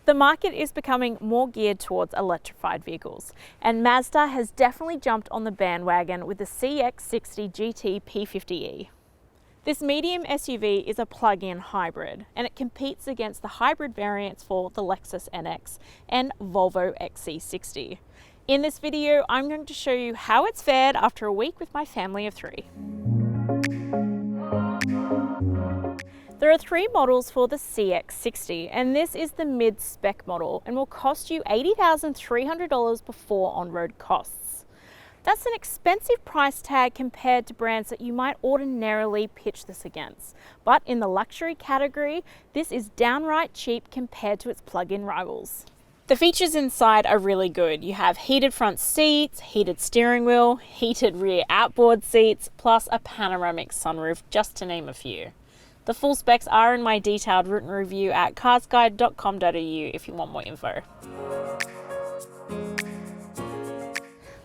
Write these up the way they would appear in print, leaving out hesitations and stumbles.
The market is becoming more geared towards electrified vehicles, and Mazda has definitely jumped on the bandwagon with the CX-60 GT P50e. This medium SUV is a plug-in hybrid, and it competes against the hybrid variants for the Lexus NX and Volvo XC60. In this video, I'm going to show you how it's fared after a week with my family of 3. There are 3 models for the CX-60, and this is the mid-spec model and will cost you $80,300 before on-road costs. That's an expensive price tag compared to brands that you might ordinarily pitch this against. But in the luxury category, this is downright cheap compared to its plug-in rivals. The features inside are really good. You have heated front seats, heated steering wheel, heated rear outboard seats, plus a panoramic sunroof, just to name a few. The full specs are in my detailed written review at carsguide.com.au if you want more info.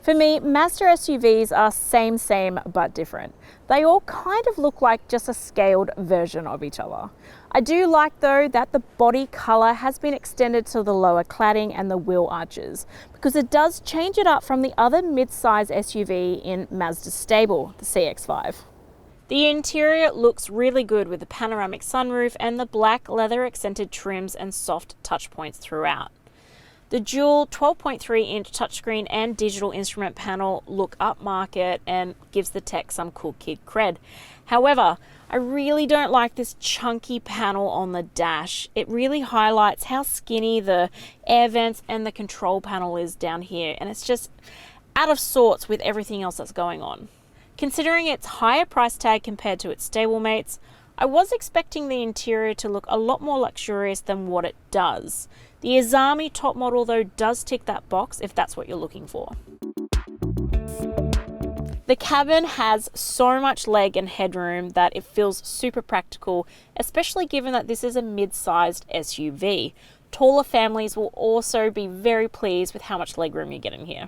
For me, Mazda SUVs are same but different. They all kind of look like just a scaled version of each other. I do like though that the body colour has been extended to the lower cladding and the wheel arches, because it does change it up from the other mid-size SUV in Mazda's stable, the CX-5. The interior looks really good with the panoramic sunroof and the black leather accented trims and soft touch points throughout. The dual 12.3-inch touchscreen and digital instrument panel look upmarket and gives the tech some cool kid cred. However, I really don't like this chunky panel on the dash. It really highlights how skinny the air vents and the control panel is down here, and it's just out of sorts with everything else that's going on. Considering its higher price tag compared to its stablemates, I was expecting the interior to look a lot more luxurious than what it does. The Azami top model though does tick that box if that's what you're looking for. The cabin has so much leg and headroom that it feels super practical, especially given that this is a mid-sized SUV. Taller families will also be very pleased with how much legroom you get in here.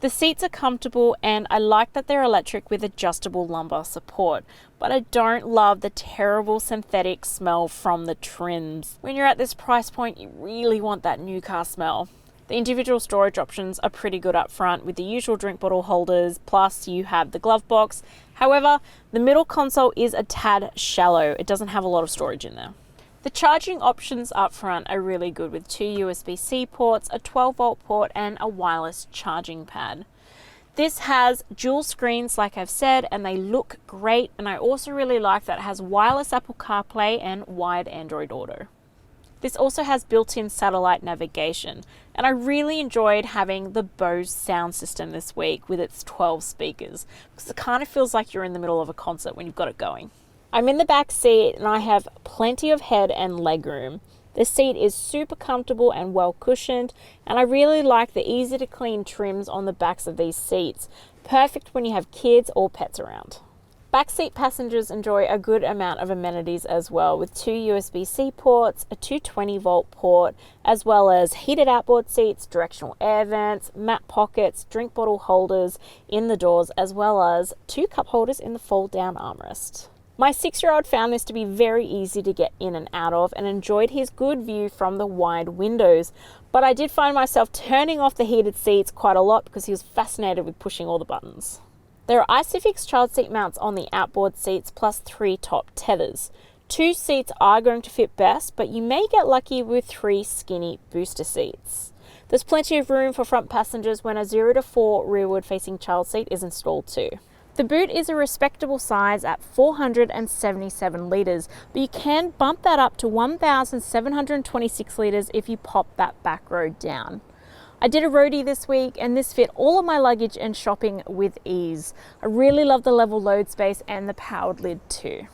The seats are comfortable, and I like that they're electric with adjustable lumbar support, but I don't love the terrible synthetic smell from the trims. When you're at this price point, you really want that new car smell. The individual storage options are pretty good up front with the usual drink bottle holders, plus you have the glove box. However, the middle console is a tad shallow. It doesn't have a lot of storage in there. The charging options up front are really good with 2 USB-C ports, a 12-volt port, and a wireless charging pad. This has dual screens, like I've said, and they look great, and I also really like that it has wireless Apple CarPlay and wired Android Auto. This also has built-in satellite navigation, and I really enjoyed having the Bose sound system this week with its 12 speakers, because it kind of feels like you're in the middle of a concert when you've got it going. I'm in the back seat and I have plenty of head and leg room. The seat is super comfortable and well cushioned, and I really like the easy to clean trims on the backs of these seats. Perfect when you have kids or pets around. Backseat passengers enjoy a good amount of amenities as well, with 2 USB-C ports, a 220-volt port, as well as heated outboard seats, directional air vents, mat pockets, drink bottle holders in the doors, as well as 2 cup holders in the fold-down armrest. My 6-year-old found this to be very easy to get in and out of and enjoyed his good view from the wide windows, but I did find myself turning off the heated seats quite a lot because he was fascinated with pushing all the buttons. There are ISOFIX child seat mounts on the outboard seats plus 3 top tethers. 2 seats are going to fit best, but you may get lucky with 3 skinny booster seats. There's plenty of room for front passengers when a 0 to 4 rearward facing child seat is installed too. The boot is a respectable size at 477 litres, but you can bump that up to 1,726 litres if you pop that back row down. I did a roadie this week and this fit all of my luggage and shopping with ease. I really love the level load space and the powered lid too.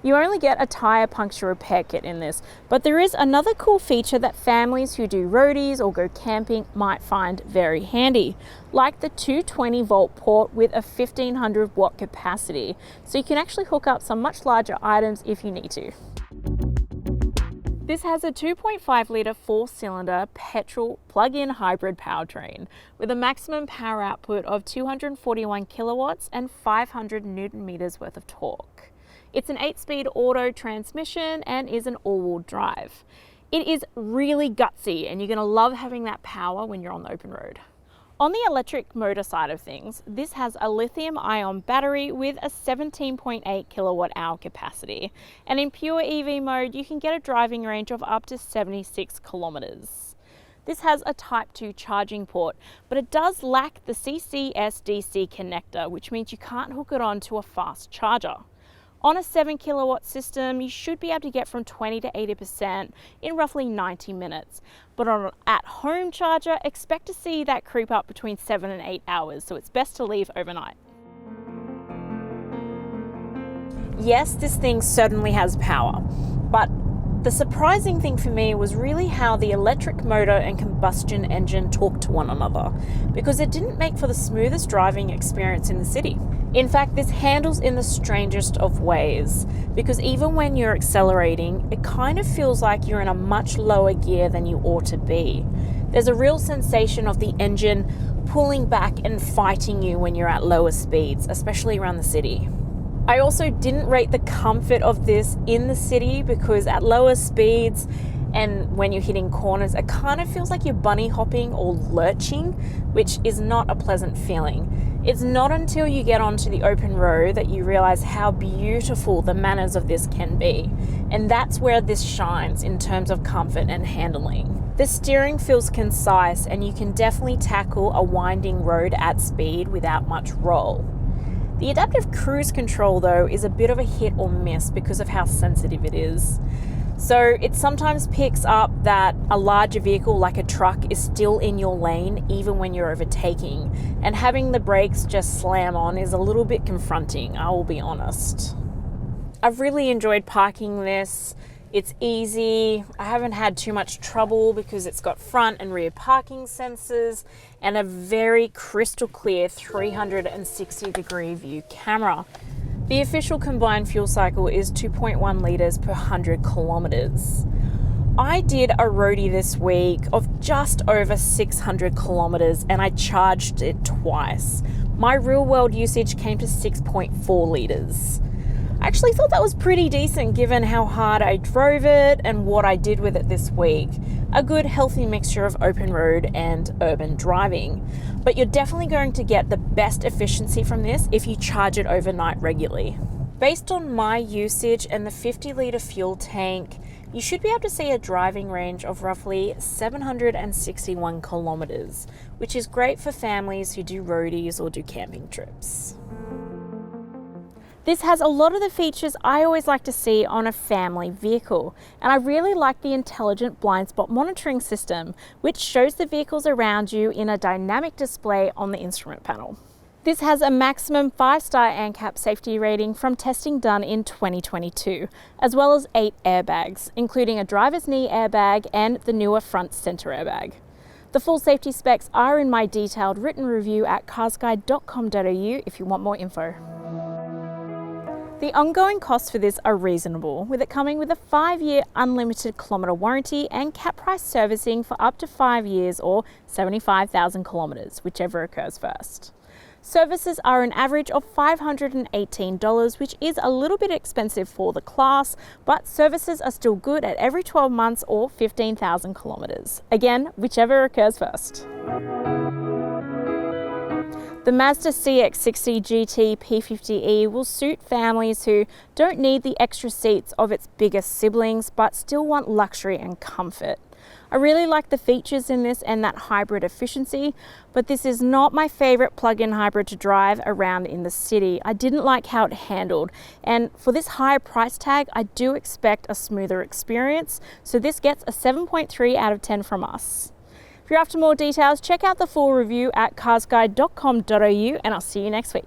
You only get a tyre puncture repair kit in this, but there is another cool feature that families who do roadies or go camping might find very handy, like the 220-volt port with a 1500 watt capacity, so you can actually hook up some much larger items if you need to. This has a 2.5 litre 4-cylinder petrol plug-in hybrid powertrain with a maximum power output of 241 kilowatts and 500 newton meters worth of torque. It's an 8-speed auto transmission and is an all-wheel drive. It is really gutsy and you're going to love having that power when you're on the open road. On the electric motor side of things, this has a lithium-ion battery with a 17.8 kilowatt hour capacity. And in pure EV mode, you can get a driving range of up to 76 kilometers. This has a Type 2 charging port, but it does lack the CCS-DC connector, which means you can't hook it onto a fast charger. On a 7 kilowatt system, you should be able to get from 20 to 80% in roughly 90 minutes. But on an at-home charger, expect to see that creep up between 7 and 8 hours, so it's best to leave overnight. Yes, this thing certainly has power, but the surprising thing for me was really how the electric motor and combustion engine talk to one another, because it didn't make for the smoothest driving experience in the city. In fact, this handles in the strangest of ways, because even when you're accelerating, it kind of feels like you're in a much lower gear than you ought to be. There's a real sensation of the engine pulling back and fighting you when you're at lower speeds, especially around the city. I also didn't rate the comfort of this in the city, because at lower speeds and when you're hitting corners, it kind of feels like you're bunny hopping or lurching, which is not a pleasant feeling. It's not until you get onto the open road that you realize how beautiful the manners of this can be. And that's where this shines in terms of comfort and handling. The steering feels concise and you can definitely tackle a winding road at speed without much roll. The adaptive cruise control though is a bit of a hit or miss because of how sensitive it is. So it sometimes picks up that a larger vehicle like a truck is still in your lane even when you're overtaking, and having the brakes just slam on is a little bit confronting, I will be honest. I've really enjoyed parking this. It's easy. I haven't had too much trouble because it's got front and rear parking sensors and a very crystal clear 360-degree view camera. The official combined fuel cycle is 2.1 litres per 100 kilometres. I did a roadie this week of just over 600 kilometres and I charged it twice. My real world usage came to 6.4 litres. I actually thought that was pretty decent given how hard I drove it and what I did with it this week. A good healthy mixture of open road and urban driving. But you're definitely going to get the best efficiency from this if you charge it overnight regularly. Based on my usage and the 50-litre fuel tank, you should be able to see a driving range of roughly 761 kilometres, which is great for families who do roadies or do camping trips. This has a lot of the features I always like to see on a family vehicle, and I really like the intelligent blind spot monitoring system, which shows the vehicles around you in a dynamic display on the instrument panel. This has a maximum 5-star ANCAP safety rating from testing done in 2022, as well as 8 airbags, including a driver's knee airbag and the newer front center airbag. The full safety specs are in my detailed written review at carsguide.com.au if you want more info. The ongoing costs for this are reasonable, with it coming with a 5-year unlimited kilometre warranty and cap price servicing for up to 5 years or 75,000 kilometres, whichever occurs first. Services are an average of $518, which is a little bit expensive for the class, but services are still good at every 12 months or 15,000 kilometres. Again, whichever occurs first. The Mazda CX-60 GT P50e will suit families who don't need the extra seats of its biggest siblings but still want luxury and comfort. I really like the features in this and that hybrid efficiency, but this is not my favourite plug-in hybrid to drive around in the city. I didn't like how it handled, and for this higher price tag, I do expect a smoother experience, so this gets a 7.3 out of 10 from us. If you're after more details, check out the full review at carsguide.com.au and I'll see you next week.